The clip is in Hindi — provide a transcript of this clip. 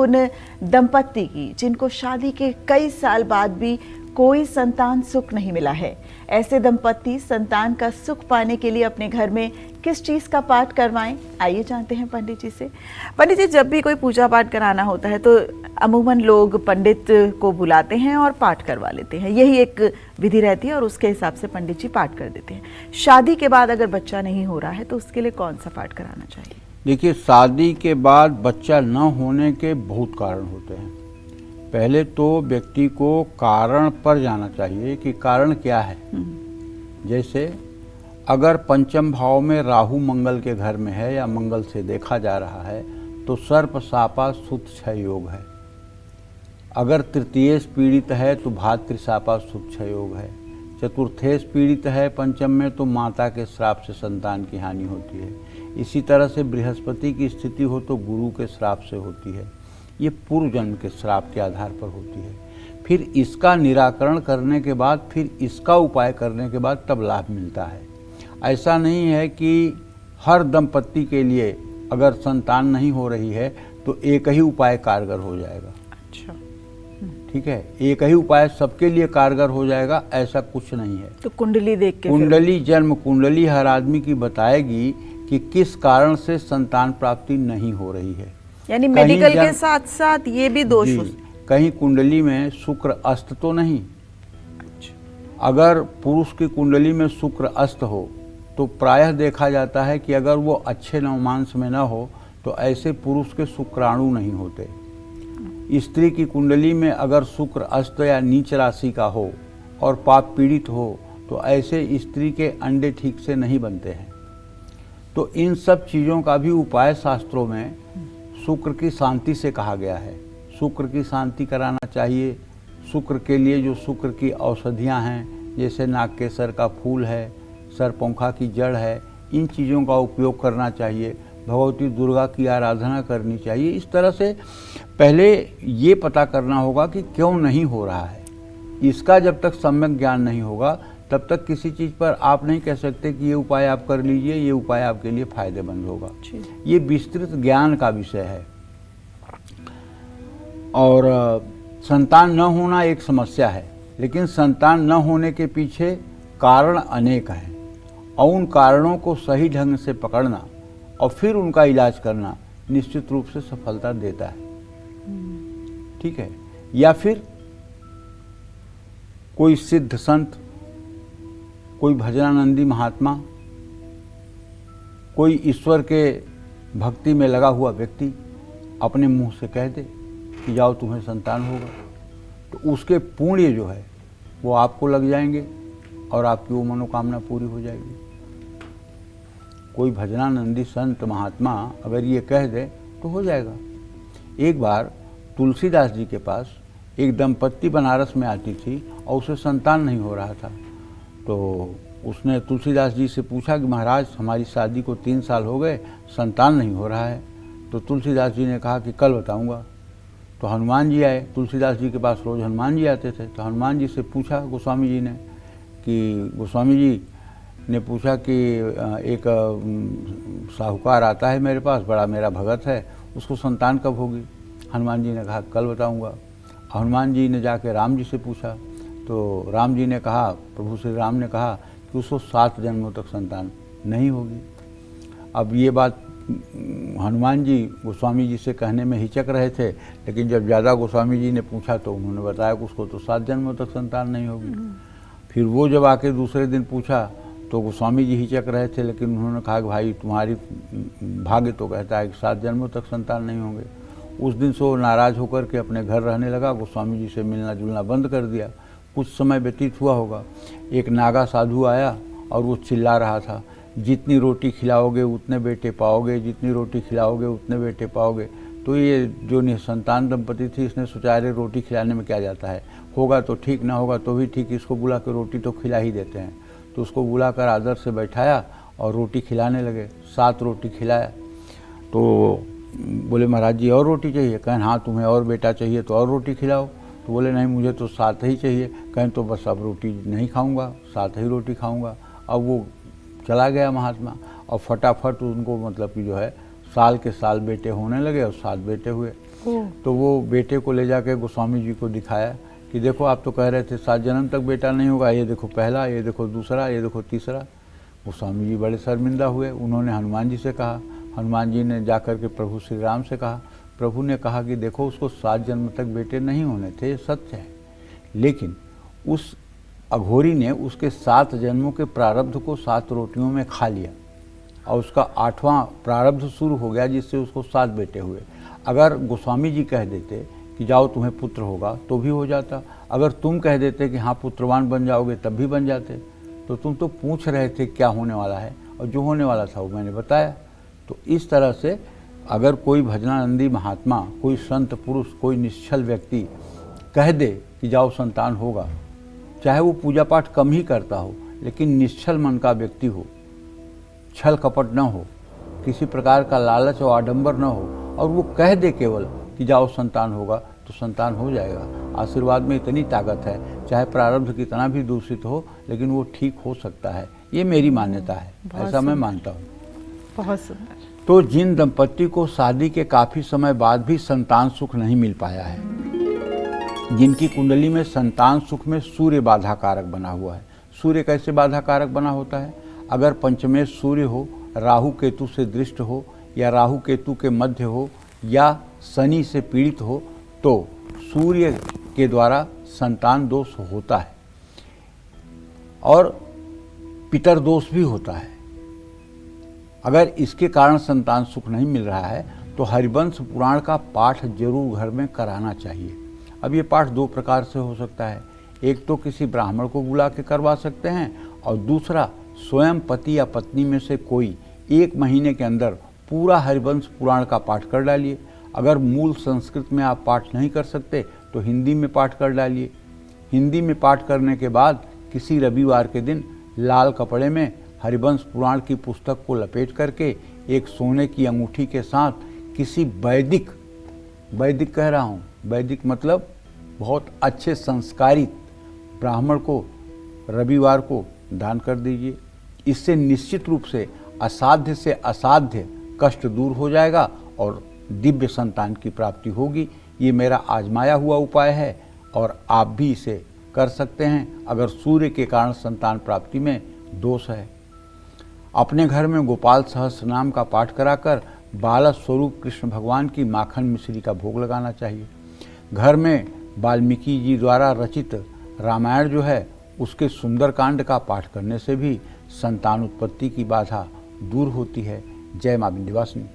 उन दंपत्ति की जिनको शादी के कई साल बाद भी कोई संतान सुख नहीं मिला है। ऐसे दंपत्ति संतान का सुख पाने के लिए अपने घर में किस चीज का पाठ करवाएं, आइए जानते हैं पंडित जी से। पंडित जी, जब भी कोई पूजा पाठ कराना होता है तो अमूमन लोग पंडित को बुलाते हैं और पाठ करवा लेते हैं, यही एक विधि रहती है और उसके हिसाब से पंडित जी पाठ कर देते हैं। शादी के बाद अगर बच्चा नहीं हो रहा है तो उसके लिए कौन सा पाठ कराना चाहिए? देखिए, शादी के बाद बच्चा न होने के बहुत कारण होते हैं। पहले तो व्यक्ति को कारण पर जाना चाहिए कि कारण क्या है। जैसे अगर पंचम भाव में राहु मंगल के घर में है या मंगल से देखा जा रहा है तो सर्प सापा सुत क्षय योग है। अगर तृतीयेश पीड़ित है तो भातृ सापा सुत क्षय योग है। चतुर्थेश पीड़ित है पंचम में तो माता के श्राप से संतान की हानि होती है। इसी तरह से बृहस्पति की स्थिति हो तो गुरु के श्राप से होती है। ये पूर्व जन्म के श्राप के आधार पर होती है। फिर इसका निराकरण करने के बाद, फिर इसका उपाय करने के बाद तब लाभ मिलता है। ऐसा नहीं है कि हर दंपत्ति के लिए अगर संतान नहीं हो रही है तो एक ही उपाय कारगर हो जाएगा। अच्छा, ठीक है, एक ही उपाय सबके लिए कारगर हो जाएगा, ऐसा कुछ नहीं है। तो कुंडली देख के, कुंडली, जन्म कुंडली हर आदमी की बताएगी कि किस कारण से संतान प्राप्ति नहीं हो रही है। यानी मेडिकल के साथ साथ ये भी दोष हो। कहीं कुंडली में शुक्र अस्त तो नहीं। अगर पुरुष की कुंडली में शुक्र अस्त हो तो प्रायः देखा जाता है कि अगर वो अच्छे नवमांस में न हो तो ऐसे पुरुष के शुक्राणु नहीं होते। स्त्री की कुंडली में अगर शुक्र अस्त या नीच राशि का हो और पाप पीड़ित हो तो ऐसे स्त्री के अंडे ठीक से नहीं बनते हैं। तो इन सब चीज़ों का भी उपाय शास्त्रों में शुक्र की शांति से कहा गया है। शुक्र की शांति कराना चाहिए। शुक्र के लिए जो शुक्र की औषधियां हैं, जैसे नागकेसर का फूल है, सरपौंखा की जड़ है, इन चीज़ों का उपयोग करना चाहिए। भगवती दुर्गा की आराधना करनी चाहिए। इस तरह से पहले ये पता करना होगा कि क्यों नहीं हो रहा है। इसका जब तक सम्यक ज्ञान नहीं होगा तब तक किसी चीज़ पर आप नहीं कह सकते कि ये उपाय आप कर लीजिए, ये उपाय आपके लिए फायदेमंद होगा। ये विस्तृत ज्ञान का विषय है। और संतान न होना एक समस्या है, लेकिन संतान न होने के पीछे कारण अनेक हैं और उन कारणों को सही ढंग से पकड़ना और फिर उनका इलाज करना निश्चित रूप से सफलता देता है। ठीक है, या फिर कोई सिद्ध संत, कोई भजनानंदी महात्मा, कोई ईश्वर के भक्ति में लगा हुआ व्यक्ति अपने मुंह से कह दे कि जाओ तुम्हें संतान होगा, तो उसके पुण्य जो है वो आपको लग जाएंगे और आपकी वो मनोकामना पूरी हो जाएगी। कोई भजनानंदी संत महात्मा अगर ये कह दे तो हो जाएगा। एक बार तुलसीदास जी के पास एक दंपत्ति बनारस में आती थी और उसे संतान नहीं हो रहा था। तो उसने तुलसीदास जी से पूछा कि महाराज, हमारी शादी को 3 साल हो गए, संतान नहीं हो रहा है। तो तुलसीदास जी ने कहा कि कल बताऊंगा। तो हनुमान जी आए। तुलसीदास जी के पास रोज़ हनुमान जी आते थे। तो हनुमान जी से पूछा गोस्वामी जी ने कि गोस्वामी जी ने पूछा कि एक साहूकार आता है मेरे पास, बड़ा मेरा भगत है, उसको संतान कब होगी? हनुमान जी ने कहा कल बताऊंगा। हनुमान जी ने जाके राम जी से पूछा तो राम जी ने कहा, प्रभु श्री राम ने कहा कि उसको 7 जन्मों तक संतान नहीं होगी। अब ये बात हनुमान जी गोस्वामी जी से कहने में हिचक रहे थे, लेकिन जब ज़्यादा गोस्वामी जी ने पूछा तो उन्होंने बताया कि उसको तो 7 जन्मों तक संतान नहीं होगी। फिर वो जब आके दूसरे दिन पूछा तो गोस्वामी जी हिचक रहे थे, लेकिन उन्होंने कहा कि भाई तुम्हारी भाग्य तो कहता है कि 7 जन्मों तक संतान नहीं होंगे। उस दिन से वो नाराज़ होकर के अपने घर रहने लगा, गोस्वामी जी से मिलना जुलना बंद कर दिया। कुछ समय व्यतीत हुआ होगा, एक नागा साधु आया और वो चिल्ला रहा था, जितनी रोटी खिलाओगे उतने बेटे पाओगे, जितनी रोटी खिलाओगे उतने बेटे पाओगे। तो ये जो निसंतान दंपति थी, इसने सोचा अरे रोटी खिलाने में क्या जाता है, होगा तो ठीक, ना होगा तो भी ठीक, इसको बुला कर रोटी तो खिला ही देते हैं। तो उसको बुलाकर आदर से बैठाया और रोटी खिलाने लगे। 7 रोटी खिलाया। तो बोले महाराज जी और रोटी चाहिए? कहें हाँ, तुम्हें और बेटा चाहिए तो और रोटी खिलाओ। तो बोले नहीं, मुझे तो 7 ही चाहिए। कहें तो बस अब रोटी नहीं खाऊंगा, 7 ही रोटी खाऊंगा। अब वो चला गया महात्मा और फटाफट उनको मतलब कि जो है साल के साल बेटे होने लगे और 7 बेटे हुए। तो वो बेटे को ले जाके गोस्वामी जी को दिखाया कि देखो आप तो कह रहे थे 7 जन्म तक बेटा नहीं होगा, ये देखो पहला, ये देखो दूसरा, ये देखो तीसरा। गोस्वामी जी बड़े शर्मिंदा हुए। उन्होंने हनुमान जी से कहा, हनुमान जी ने जाकर के प्रभु श्री राम से कहा। प्रभु ने कहा कि देखो उसको 7 जन्म तक बेटे नहीं होने थे, ये सत्य है, लेकिन उस अघोरी ने उसके 7 जन्मों के प्रारब्ध को 7 रोटियों में खा लिया और उसका 8वां प्रारब्ध शुरू हो गया, जिससे उसको 7 बेटे हुए। अगर गोस्वामी जी कह देते कि जाओ तुम्हें पुत्र होगा तो भी हो जाता, अगर तुम कह देते कि हाँ पुत्रवान बन जाओगे तब भी बन जाते। तो तुम तो पूछ रहे थे क्या होने वाला है, और जो होने वाला था वो मैंने बताया। तो इस तरह से अगर कोई भजनानंदी महात्मा, कोई संत पुरुष, कोई निश्चल व्यक्ति कह दे कि जाओ संतान होगा, चाहे वो पूजा पाठ कम ही करता हो, लेकिन निश्चल मन का व्यक्ति हो, छल कपट न हो, किसी प्रकार का लालच और आडंबर न हो, और वो कह दे केवल कि जाओ संतान होगा, तो संतान हो जाएगा। आशीर्वाद में इतनी ताकत है, चाहे प्रारब्ध कितना भी दूषित हो, लेकिन वो ठीक हो सकता है। ये मेरी मान्यता है, ऐसा मैं मानता हूँ। बहुत सुंदर। तो जिन दंपत्ति को शादी के काफ़ी समय बाद भी संतान सुख नहीं मिल पाया है, जिनकी कुंडली में संतान सुख में सूर्य बाधा कारक बना हुआ है। सूर्य कैसे बाधा कारक बना होता है? अगर पंचमेश सूर्य हो, राहु केतु से दृष्ट हो, या राहु केतु के मध्य हो, या शनि से पीड़ित हो, तो सूर्य के द्वारा संतान दोष होता है, और पितर दोष भी होता है। अगर इसके कारण संतान सुख नहीं मिल रहा है तो हरिवंश पुराण का पाठ जरूर घर में कराना चाहिए। अब ये पाठ 2 प्रकार से हो सकता है। एक तो किसी ब्राह्मण को बुला के करवा सकते हैं, और दूसरा स्वयं पति या पत्नी में से कोई 1 महीने के अंदर पूरा हरिवंश पुराण का पाठ कर डालिए। अगर मूल संस्कृत में आप पाठ नहीं कर सकते तो हिंदी में पाठ कर डालिए। हिंदी में पाठ करने के बाद किसी रविवार के दिन लाल कपड़े में हरिवंश पुराण की पुस्तक को लपेट करके एक सोने की अंगूठी के साथ किसी वैदिक कह रहा हूँ, वैदिक मतलब बहुत अच्छे संस्कारित ब्राह्मण को रविवार को दान कर दीजिए। इससे निश्चित रूप से असाध्य से असाध्य कष्ट दूर हो जाएगा और दिव्य संतान की प्राप्ति होगी। ये मेरा आजमाया हुआ उपाय है, और आप भी इसे कर सकते हैं अगर सूर्य के कारण संतान प्राप्ति में दोष है। अपने घर में गोपाल सहस्त्र नाम का पाठ कराकर बाल स्वरूप कृष्ण भगवान की माखन मिश्री का भोग लगाना चाहिए। घर में वाल्मीकि जी द्वारा रचित रामायण जो है उसके सुंदरकांड का पाठ करने से भी संतान उत्पत्ति की बाधा दूर होती है। जय मां विंध्यवासिनी।